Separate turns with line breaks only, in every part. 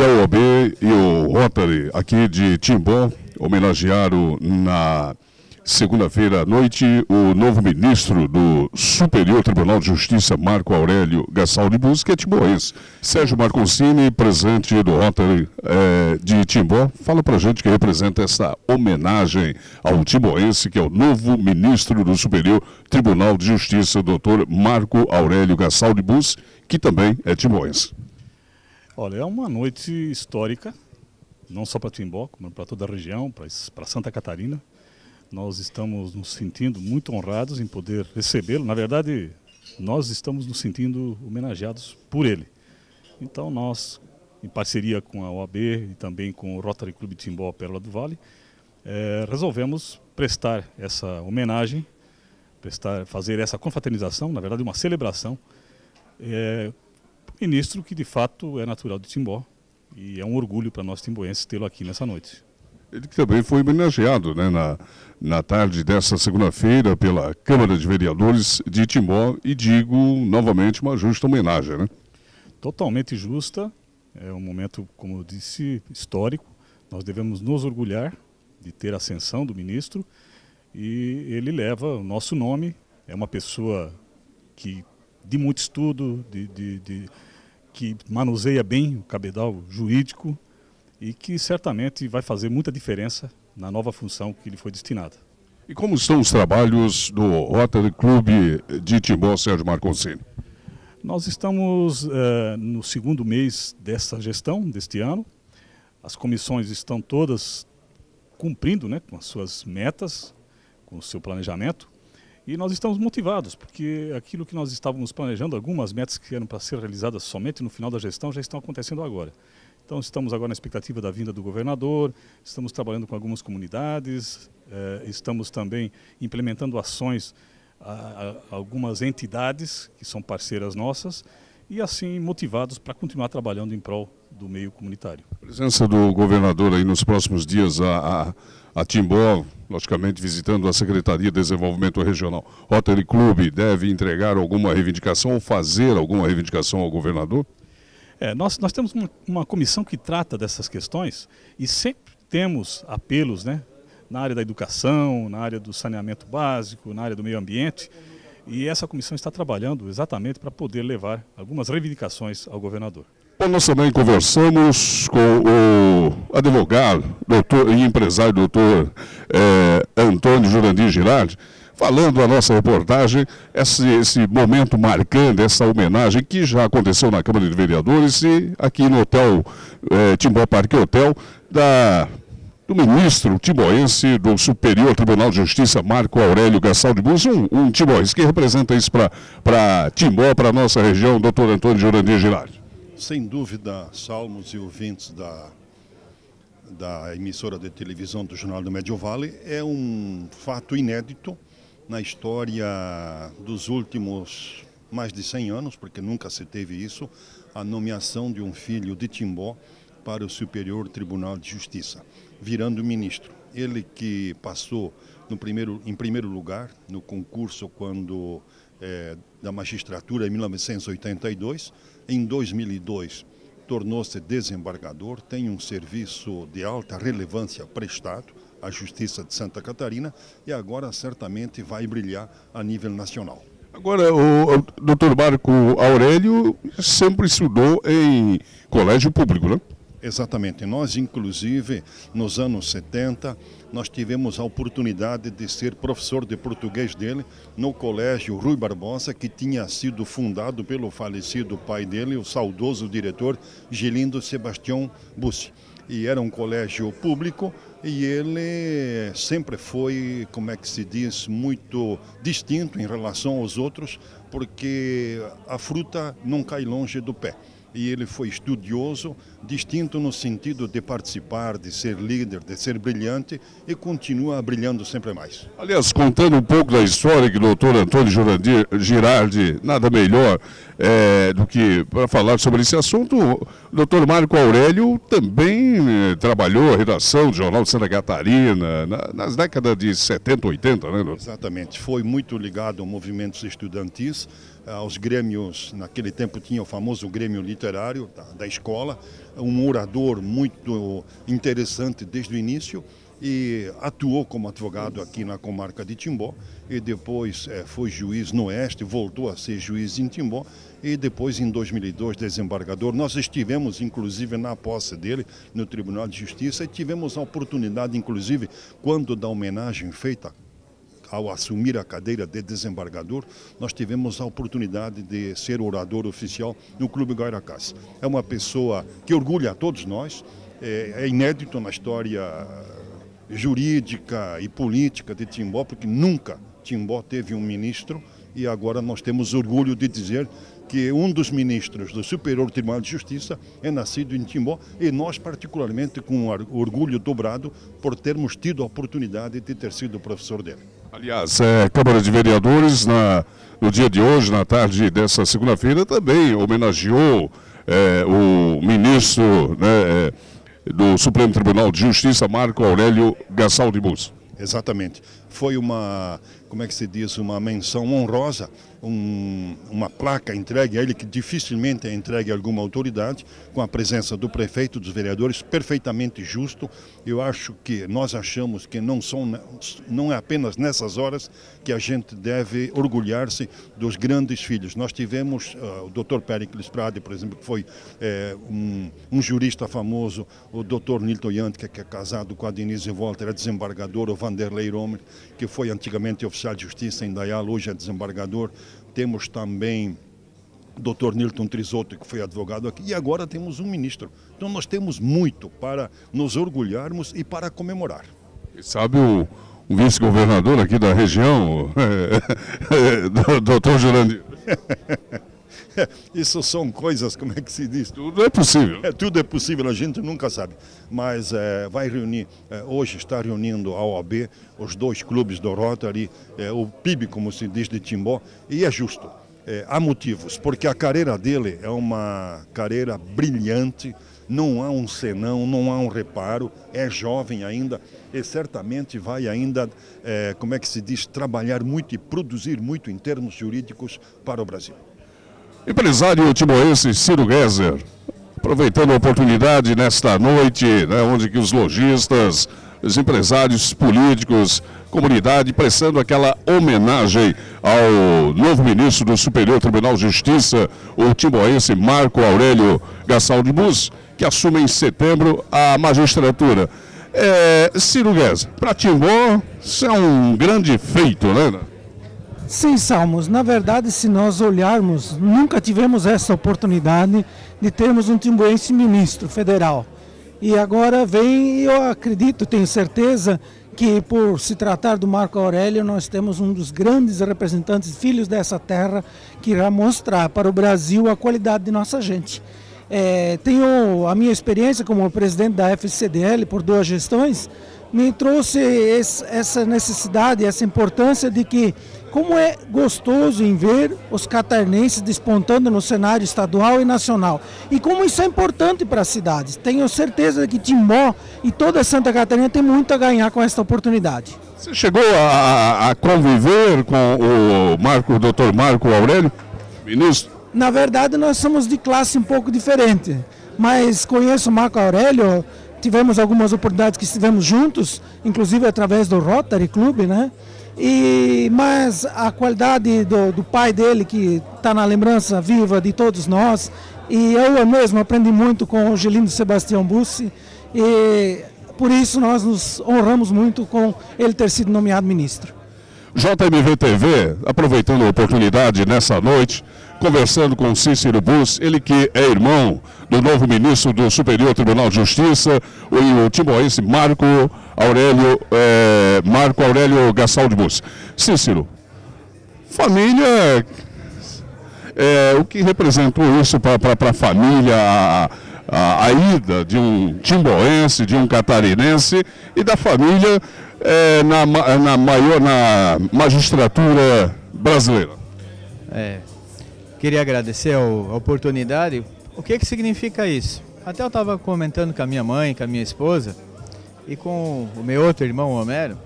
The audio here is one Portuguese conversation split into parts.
a OAB e o Rotary aqui de Timbó homenagearam na segunda-feira à noite o novo ministro do Superior Tribunal de Justiça, Marco Aurélio Gastal de Bus, que é timboense. Sérgio Marconcini, presidente do Rotary de Timbó, fala pra gente que representa essa homenagem ao timboense, que é o novo ministro do Superior Tribunal de Justiça, doutor Marco Aurélio Gastal de Bus, que também é timboense.
Olha, é uma noite histórica, não só para Timbó, como para toda a região, para Santa Catarina. Nós estamos nos sentindo muito honrados em poder recebê-lo. Na verdade, nós estamos nos sentindo homenageados por ele. Então nós, em parceria com a OAB e também com o Rotary Clube Timbó Pérola do Vale, resolvemos prestar essa homenagem, fazer essa confraternização, na verdade uma celebração, para o ministro que de fato é natural de Timbó e é um orgulho para nós timboenses tê-lo aqui nessa noite.
Ele que também foi homenageado, né, na tarde desta segunda-feira pela Câmara de Vereadores de Timbó, e digo novamente uma justa homenagem, né?
Totalmente justa, é um momento, como eu disse, histórico. Nós devemos nos orgulhar de ter a ascensão do ministro e ele leva o nosso nome, é uma pessoa que de muito estudo, que manuseia bem o cabedal jurídico, e que certamente vai fazer muita diferença na nova função que lhe foi destinada.
E como estão os trabalhos do Rotary Clube de Timbó, Sérgio Marconcini?
Nós estamos no segundo mês desta gestão, deste ano. As comissões estão todas cumprindo, né, com as suas metas, com o seu planejamento. E nós estamos motivados, porque aquilo que nós estávamos planejando, algumas metas que eram para ser realizadas somente no final da gestão, já estão acontecendo agora. Então estamos agora na expectativa da vinda do governador, estamos trabalhando com algumas comunidades, estamos também implementando ações a algumas entidades que são parceiras nossas e assim motivados para continuar trabalhando em prol do meio comunitário.
A presença do governador aí nos próximos dias a Timbó, logicamente visitando a Secretaria de Desenvolvimento Regional. Rotary Clube deve entregar alguma reivindicação ou fazer alguma reivindicação ao governador?
Nós temos uma comissão que trata dessas questões e sempre temos apelos, né, na área da educação, na área do saneamento básico, na área do meio ambiente, e essa comissão está trabalhando exatamente para poder levar algumas reivindicações ao governador.
Bom, nós também conversamos com o advogado, doutor e empresário, doutor Antônio Jurandir Girardi, falando a nossa reportagem, esse momento marcando, essa homenagem que já aconteceu na Câmara de Vereadores e aqui no Hotel Timbó Parque Hotel, do ministro timboense do Superior Tribunal de Justiça, Marco Aurélio Gastal de Bus, um timboense que representa isso para Timbó, para a nossa região, doutor Antônio Jurandir Girardi.
Sem dúvida, Salmos e ouvintes da emissora de televisão do Jornal do Médio Vale, é um fato inédito na história dos últimos mais de 100 anos, porque nunca se teve isso, a nomeação de um filho de Timbó para o Superior Tribunal de Justiça, virando ministro. Ele que passou em primeiro lugar no concurso da magistratura em 1982, em 2002 tornou-se desembargador, tem um serviço de alta relevância prestado à Justiça de Santa Catarina e agora certamente vai brilhar a nível nacional.
Agora, o doutor Marco Aurélio sempre estudou em colégio público, né?
Exatamente. Nós, inclusive, nos anos 70, nós tivemos a oportunidade de ser professor de português dele no Colégio Rui Barbosa, que tinha sido fundado pelo falecido pai dele, o saudoso diretor Gelindo Sebastião Bussi. E era um colégio público e ele sempre foi, como é que se diz, muito distinto em relação aos outros, porque a fruta não cai longe do pé. E ele foi estudioso, distinto no sentido de participar, de ser líder, de ser brilhante e continua brilhando sempre mais.
Aliás, contando um pouco da história que o doutor Antônio Jurandir Girardi, nada melhor do que para falar sobre esse assunto, o doutor Marco Aurélio também trabalhou a redação do Jornal de Santa Catarina nas décadas de 70, 80, né?
Exatamente, foi muito ligado a movimentos estudantis, aos grêmios. Naquele tempo tinha o famoso grêmio literário da escola, um orador muito interessante desde o início, e atuou como advogado aqui na comarca de Timbó, e depois foi juiz no Oeste, voltou a ser juiz em Timbó, e depois em 2002 desembargador. Nós estivemos inclusive na posse dele no Tribunal de Justiça e tivemos a oportunidade, inclusive, quando da homenagem feita ao assumir a cadeira de desembargador, nós tivemos a oportunidade de ser orador oficial no Clube Guairacás. É uma pessoa que orgulha a todos nós, é inédito na história jurídica e política de Timbó, porque nunca Timbó teve um ministro, e agora nós temos orgulho de dizer que um dos ministros do Superior Tribunal de Justiça é nascido em Timbó, e nós particularmente com orgulho dobrado por termos tido a oportunidade de ter sido professor dele.
Aliás, a Câmara de Vereadores, no dia de hoje, na tarde dessa segunda-feira, também homenageou o ministro, né, do Supremo Tribunal de Justiça, Marco Aurélio Gastal de Bus.
Exatamente. Foi uma, como é que se diz, uma menção honrosa, uma placa entregue a ele, que dificilmente é entregue a alguma autoridade, com a presença do prefeito, dos vereadores, perfeitamente justo. Eu acho que nós achamos que não é apenas nessas horas que a gente deve orgulhar-se dos grandes filhos. Nós tivemos o Dr. Péricles Prade, por exemplo, que foi um jurista famoso, o Dr. Nilton Yantka, que é casado com a Denise Volter, é desembargador, o Vanderlei Romer, que foi antigamente oficial de justiça em Dayal, hoje é desembargador. Temos também o Dr. Nilton Trisotto, que foi advogado aqui, e agora temos um ministro. Então nós temos muito para nos orgulharmos e para comemorar.
E sabe o vice-governador aqui da região, Dr. Jurandir?
Isso são coisas, como é que se diz?
Tudo é possível.
Tudo é possível, a gente nunca sabe. Mas vai reunir, hoje está reunindo a OAB, os dois clubes do Rotary, o PIB, como se diz, de Timbó, e é justo. Há motivos, porque a carreira dele é uma carreira brilhante, não há um senão, não há um reparo, é jovem ainda e certamente vai ainda, como é que se diz, trabalhar muito e produzir muito em termos jurídicos para o Brasil.
Empresário timboense Ciro Gueser, aproveitando a oportunidade nesta noite, né, onde que os lojistas, os empresários políticos, comunidade, prestando aquela homenagem ao novo ministro do Superior Tribunal de Justiça, o timboense Marco Aurélio Gastal de Bus, que assume em setembro a magistratura. Ciro Gueser, para Timbó, isso é um grande feito, né?
Sim, Salmos. Na verdade, se nós olharmos, nunca tivemos essa oportunidade de termos um timboense ministro federal. E agora vem, eu acredito, tenho certeza, que por se tratar do Marco Aurélio, nós temos um dos grandes representantes, filhos dessa terra, que irá mostrar para o Brasil a qualidade de nossa gente. Tenho a minha experiência como presidente da FCDL por 2 gestões, me trouxe essa necessidade, essa importância de que, como é gostoso em ver os catarinenses despontando no cenário estadual e nacional. E como isso é importante para as cidades. Tenho certeza que Timbó e toda Santa Catarina tem muito a ganhar com esta oportunidade.
Você chegou a conviver com o Dr. Marco Aurélio, ministro?
Na verdade, nós somos de classe um pouco diferente. Mas conheço o Marco Aurélio, tivemos algumas oportunidades que estivemos juntos, inclusive através do Rotary Club, né? Mas a qualidade do pai dele, que está na lembrança viva de todos nós, e eu mesmo aprendi muito com o Gelindo Sebastião Bussi, e por isso nós nos honramos muito com ele ter sido nomeado ministro.
JMV TV, aproveitando a oportunidade nessa noite, conversando com Cícero Bus, ele que é irmão do novo ministro do Superior Tribunal de Justiça, o timboense Marco Aurélio Gastal de Bus. Cícero, família, o que representou isso para a família, a ida de um timboense, de um catarinense e da família na magistratura brasileira?
Queria agradecer a oportunidade. O que significa isso? Até eu estava comentando com a minha mãe, com a minha esposa e com o meu outro irmão, Homero,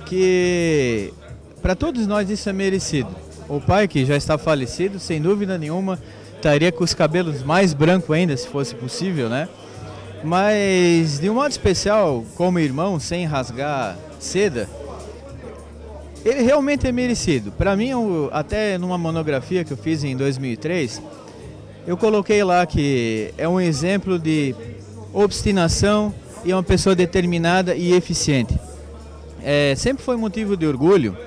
que para todos nós isso é merecido. O pai, que já está falecido, sem dúvida nenhuma, estaria com os cabelos mais brancos ainda, se fosse possível, né? Mas, de um modo especial, como irmão, sem rasgar seda, ele realmente é merecido. Para mim, até numa monografia que eu fiz em 2003, eu coloquei lá que é um exemplo de obstinação e é uma pessoa determinada e eficiente. Sempre foi motivo de orgulho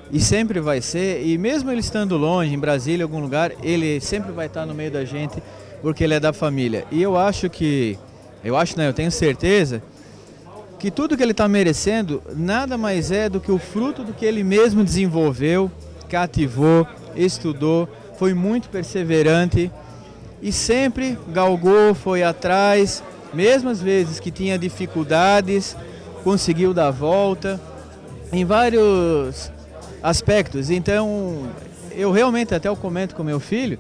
e sempre vai ser, e mesmo ele estando longe, em Brasília, em algum lugar, ele sempre vai estar no meio da gente porque ele é da família. E eu tenho certeza que tudo que ele está merecendo nada mais é do que o fruto do que ele mesmo desenvolveu, cativou, estudou, foi muito perseverante e sempre galgou, foi atrás, mesmo às vezes que tinha dificuldades, conseguiu dar a volta em vários aspectos. Então, eu realmente até eu comento com meu filho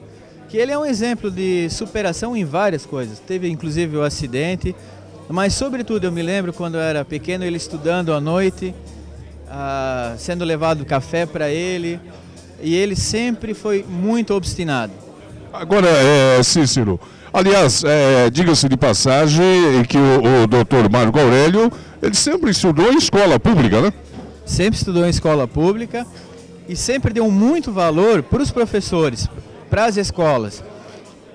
que ele é um exemplo de superação em várias coisas. Teve inclusive o acidente, mas sobretudo eu me lembro quando eu era pequeno, ele estudando à noite, sendo levado café para ele, e ele sempre foi muito obstinado.
Agora, Cícero, aliás, diga-se de passagem que o doutor Marco Aurélio, ele sempre estudou em escola pública, né?
Sempre estudou em escola pública e sempre deu muito valor para os professores, para as escolas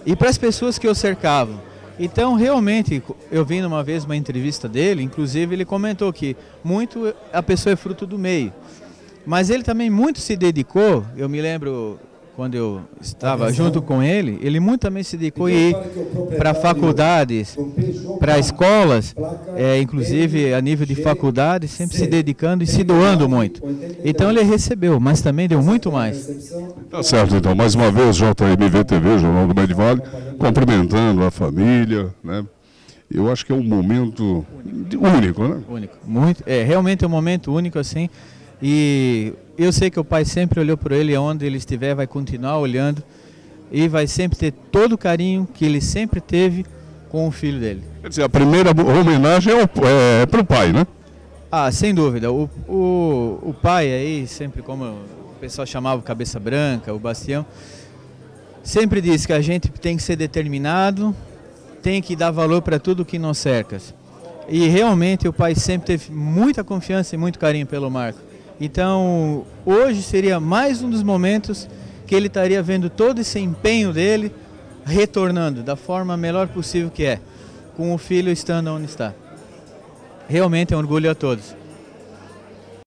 e para as pessoas que o cercavam. Então, realmente, eu vi uma vez uma entrevista dele, inclusive ele comentou que muito a pessoa é fruto do meio. Mas ele também muito se dedicou, eu me lembro quando eu estava junto com ele, ele muito também se dedicou a ir para faculdades, para escolas, inclusive a nível de faculdade, sempre se dedicando e se doando muito. Então ele recebeu, mas também deu muito mais.
Tá certo, então, mais uma vez, JMV TV, Jornal do Medivale, cumprimentando a família, né? Eu acho que é um momento único, né?
Único, muito, realmente é um momento único assim. E eu sei que o pai sempre olhou por ele, onde ele estiver vai continuar olhando e vai sempre ter todo o carinho que ele sempre teve com o filho dele.
Quer dizer, a primeira homenagem é para o pai, né?
Sem dúvida. O pai aí, sempre como o pessoal chamava o Cabeça Branca, o Bastião, sempre disse que a gente tem que ser determinado, tem que dar valor para tudo que nos cerca. E realmente o pai sempre teve muita confiança e muito carinho pelo Marco. Então, hoje seria mais um dos momentos que ele estaria vendo todo esse empenho dele retornando da forma melhor possível que é, com o filho estando onde está. Realmente é um orgulho a todos.